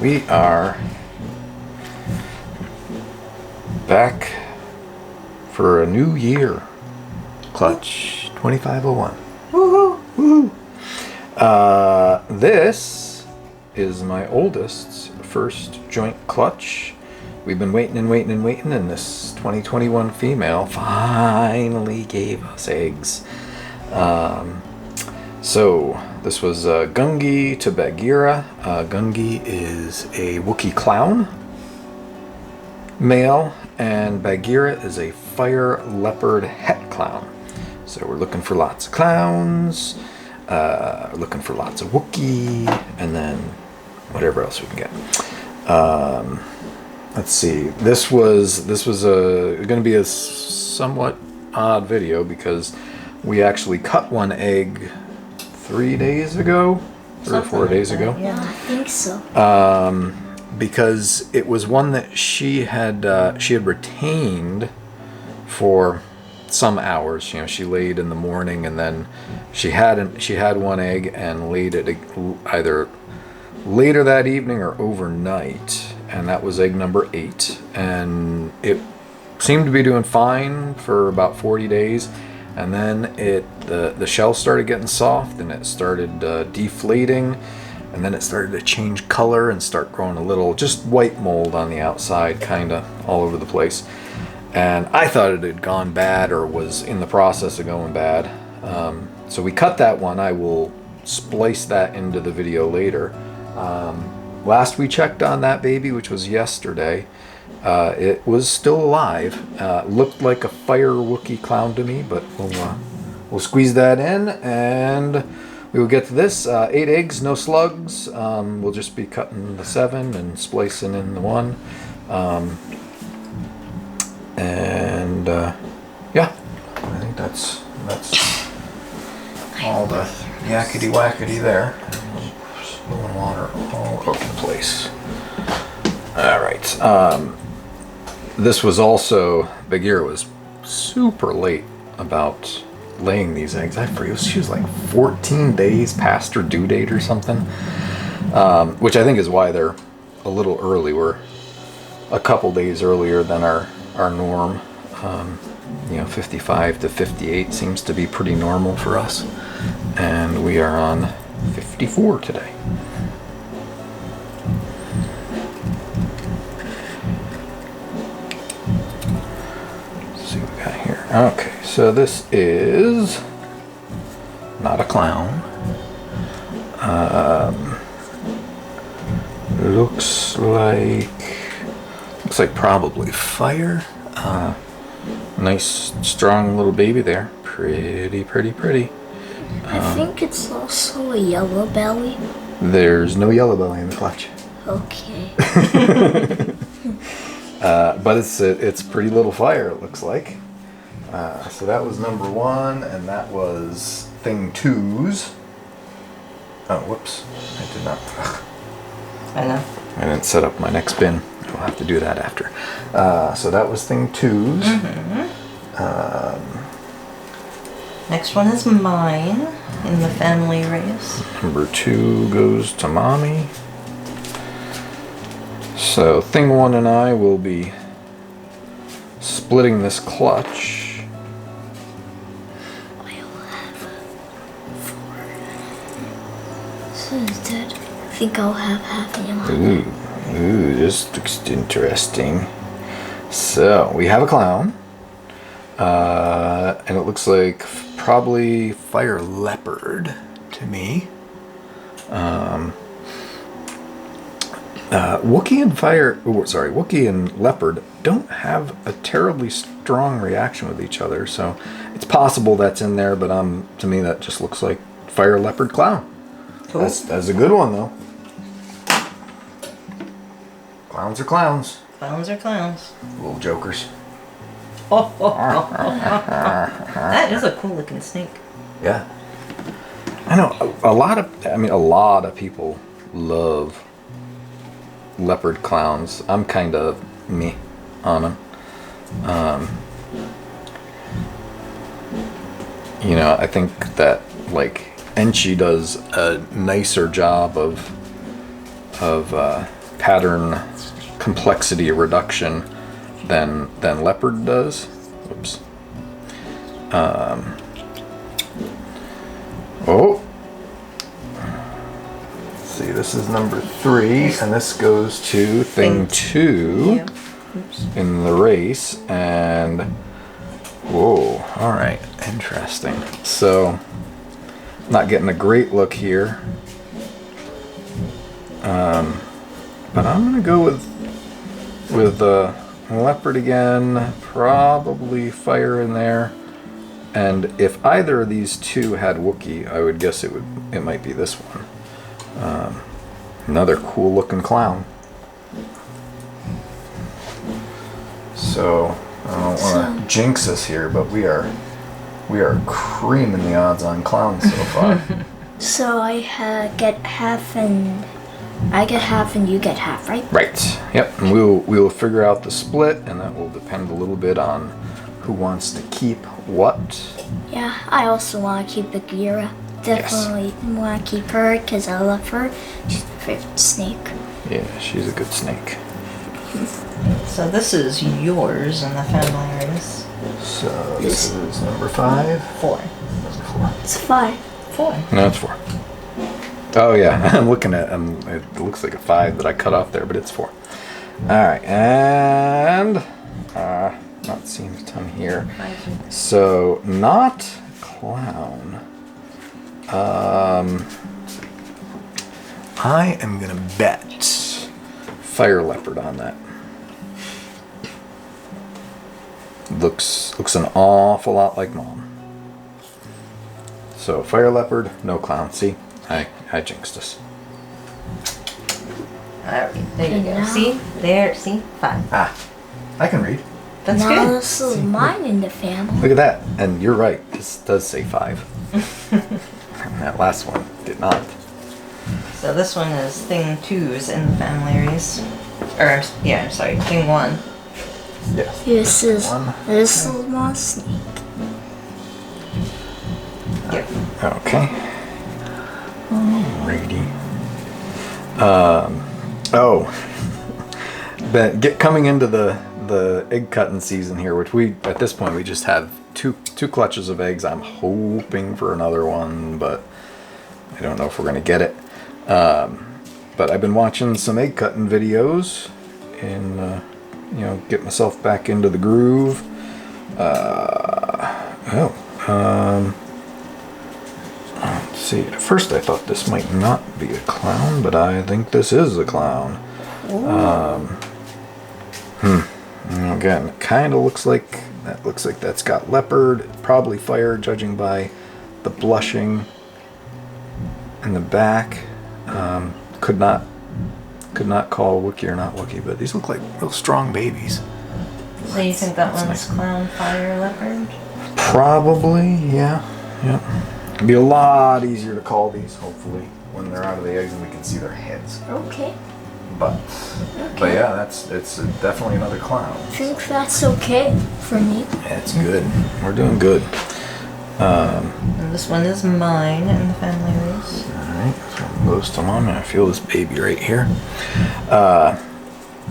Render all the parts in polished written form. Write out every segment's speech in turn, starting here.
We are back for a new year. Clutch 2501. Woohoo! Woohoo! This is my oldest's first joint clutch. We've been waiting, and this 2021 female finally gave us eggs. So this was Gungi to Bagheera. Gungi is a Wookie Clown male, and Bagheera is a Fire Leopard het clown. So we're looking for lots of clowns, looking for lots of Wookie, and then whatever else we can get. Let's see. This was going to be a somewhat odd video because we actually cut one egg 3 days ago, 3 or 4 days ago. Yeah, I think so. Because it was one that she had retained for some hours. You know, she laid in the morning, and then she had one egg and laid it either later that evening or overnight, and that was egg number 8, and it seemed to be doing fine for about 40 days. And then the shell started getting soft, and it started deflating, and then it started to change color and start growing a little just white mold on the outside, kind of all over the place. And I thought it had gone bad or was in the process of going bad. So we cut that one. I will splice that into the video later. Last we checked on that baby, which was yesterday, it was still alive. Looked like a fire Wookie Clown to me, but we'll squeeze that in, and we will get to this. 8 eggs, no slugs. We'll just be cutting the 7 and splicing in the 1. Yeah, I think that's all the yakety wackety there. Spilling water all over the place. All right. This was also, Bagheera was super late about laying these eggs. I forget, she was like 14 days past her due date or something, which I think is why they're a little early. We're a couple days earlier than our norm. 55 to 58 seems to be pretty normal for us, and we are on 54 today. Okay, so this is not a clown. Looks like probably fire. Nice, strong little baby there. Pretty. I think it's also a yellow belly. There's no yellow belly in the clutch. Okay. But it's pretty little fire, it looks like. So that was number 1, and that was thing 2's. Oh, whoops. I did not. I know. I didn't set up my next bin. I'll have to do that after. So that was thing 2's. Next one is mine in the family race. Number 2 goes to mommy. So thing 1 and I will be splitting this clutch. I think I'll have half of them. Ooh, this looks interesting. So we have a clown, and it looks like probably Fire Leopard to me. Wookie and Leopard don't have a terribly strong reaction with each other, so it's possible that's in there. But to me, that just looks like Fire Leopard Clown. Cool. That's a good one, though. Clowns are clowns. Clowns are clowns. Little jokers. That is a cool looking snake. Yeah. I know a lot of people love leopard clowns. I'm kind of meh on them. I think that like Enchi does a nicer job of pattern complexity reduction than leopard does. Oops. Oh. Let's see, this is number 3, and this goes to thing 2 Yeah. Oops. in the race, and whoa, all right, interesting. So, not getting a great look here, but I'm gonna go with the leopard again, probably fire in there. And if either of these two had Wookie, I would guess it might be this one. Another cool looking clown. So I don't want to jinx us here, but we are creaming the odds on clowns so far. So I get half and you get half, right? Right. Yep. And we will figure out the split, and that will depend a little bit on who wants to keep what. Yeah, I also want to keep Bagheera. Definitely want to keep her because I love her. She's my favorite snake. Yeah, she's a good snake. So this is yours in the family race. So this is number 5. 4. That's 4. It's 5. 4. No, it's 4. Oh yeah, I'm looking at it looks like a 5 that I cut off there, but it's 4. Alright, and not seeing a ton here. So not clown. I am gonna bet Fire Leopard on that. Looks an awful lot like Mom. So Fire Leopard, no clown. See, I jinxed us. Alright, there you go. And See? There, see? 5. I can read. That's now good. this is mine in the family. Look at that, and you're right. This does say 5. That last one did not. So this one is thing 2's in the family race. Or, yeah, sorry, thing 1. Yes. This is One. my snake. Yep. Okay. Alrighty. But coming into the egg cutting season here, which at this point we just have two clutches of eggs. I'm hoping for another one, but I don't know if we're gonna get it. But I've been watching some egg cutting videos and get myself back into the groove. Let's see. At first I thought this might not be a clown, but I think this is a clown. Again, it kind of looks like that's got leopard, probably fire, judging by the blushing in the back. Could not call Wookie or not Wookie, but these look like real strong babies. So you think that one's nice. clown, fire, leopard? Probably, yeah. It'd be a lot easier to call these, hopefully, when they're out of the eggs and we can see their heads. Okay. But yeah, it's definitely another clown. I think that's okay for me. It's good. We're doing good. And this one is mine in the family race. Alright, so it goes to Mom, and I feel this baby right here.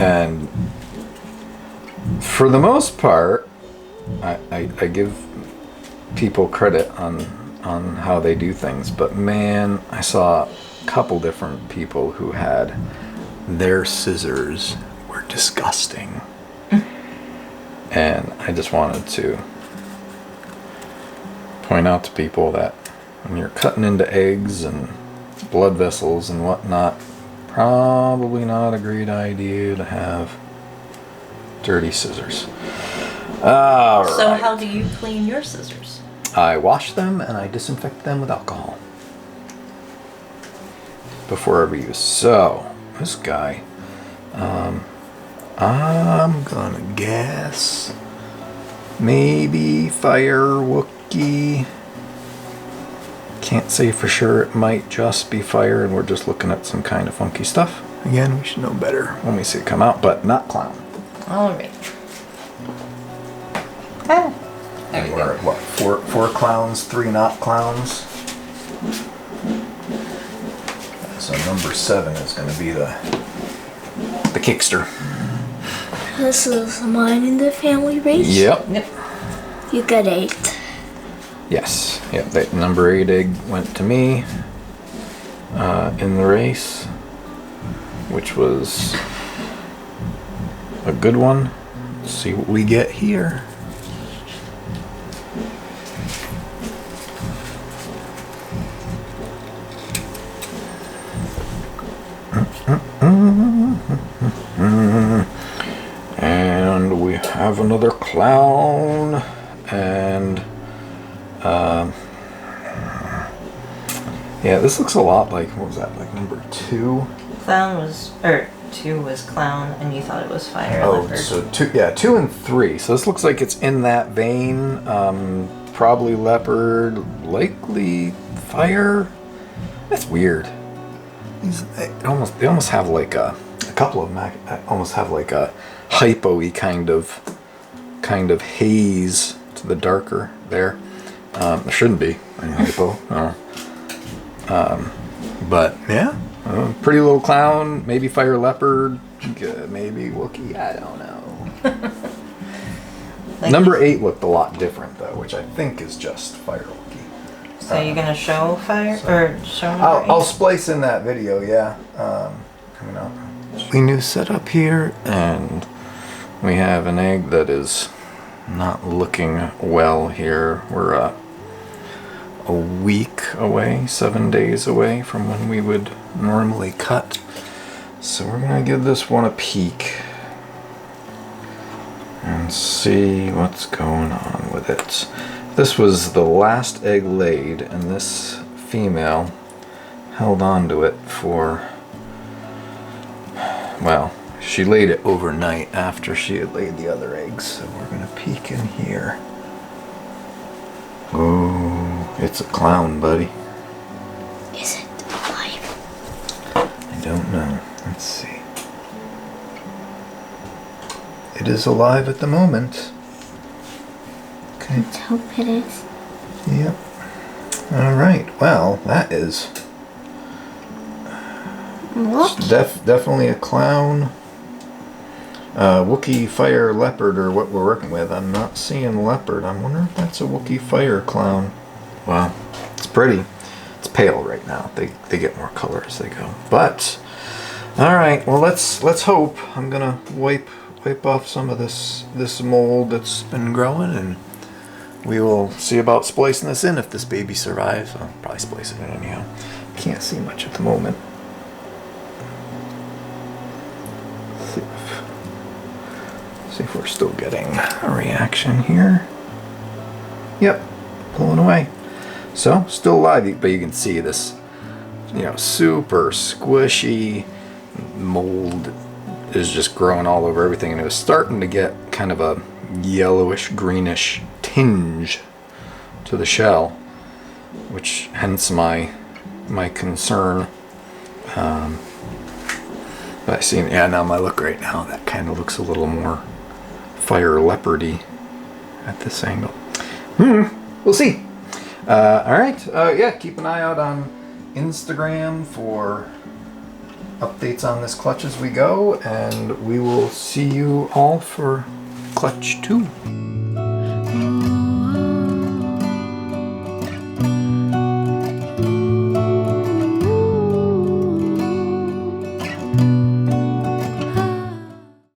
And for the most part, I give people credit on how they do things, but man, I saw a couple different people who had their scissors were disgusting. And I just wanted to point out to people that when you're cutting into eggs and blood vessels and whatnot, probably not a great idea to have dirty scissors. All right. So how do you clean your scissors? I wash them and I disinfect them with alcohol before every use. So this guy, I'm gonna guess maybe fire Wookie. Can't say for sure. It might just be fire, and we're just looking at some kind of funky stuff. Again, we should know better when we see it come out, but not clown. All right. Ah, there we We're go. at what? Four clowns, 3 not clowns. So number 7 is going to be the kickster. This is mine in the family race. Yep. Yep. You got 8. Yes. Yep. That number 8 egg went to me in the race, which was a good one. Let's see what we get here. And we have another clown, and yeah, this looks a lot like, what was that, like number 2? Clown was, or 2 was clown, and you thought it was fire leopard. So 2 and 3. So this looks like it's in that vein. Probably leopard, likely fire. That's weird. They almost have like a couple of them almost have like a hypo-y kind of haze to the darker there. There shouldn't be any hypo. But yeah, pretty little clown, maybe fire leopard, maybe Wookie, I don't know. Number 8 looked a lot different though, which I think is just fire Wookie. So you're gonna show fire, or show number I'll 8? splice in that video, yeah. Coming up. We new setup here, and we have an egg that is not looking well here. We're a week away, 7 days away from when we would normally cut. So we're gonna give this one a peek and see what's going on with it. This was the last egg laid, and this female held on to it for, well, she laid it overnight after she had laid the other eggs. So we're gonna peek in here. Oh, it's a clown, buddy. Is it alive? I don't know. Let's see. It is alive at the moment. Okay. Let's hope it is. Yep. All right. Well, that is Look. definitely a clown. Wookie Fire Leopard, or what we're working with. I'm not seeing leopard. I'm wondering if that's a Wookie Fire Clown. Wow, it's pretty. It's pale right now. They get more color as they go. But all right. Well, let's hope. I'm gonna wipe off some of this mold that's been growing, and we will see about splicing this in if this baby survives. I'll probably splice it in anyhow. Can't see much at the moment. See if we're still getting a reaction here. Yep, pulling away. So, still alive, but you can see this, super squishy mold is just growing all over everything, and it was starting to get kind of a yellowish, greenish tinge to the shell, which hence my concern. But I see, yeah, now my look right now, that kind of looks a little more fire leopardy at this angle. We'll see. All right, yeah, keep an eye out on Instagram for updates on this clutch as we go, and we will see you all for clutch 2.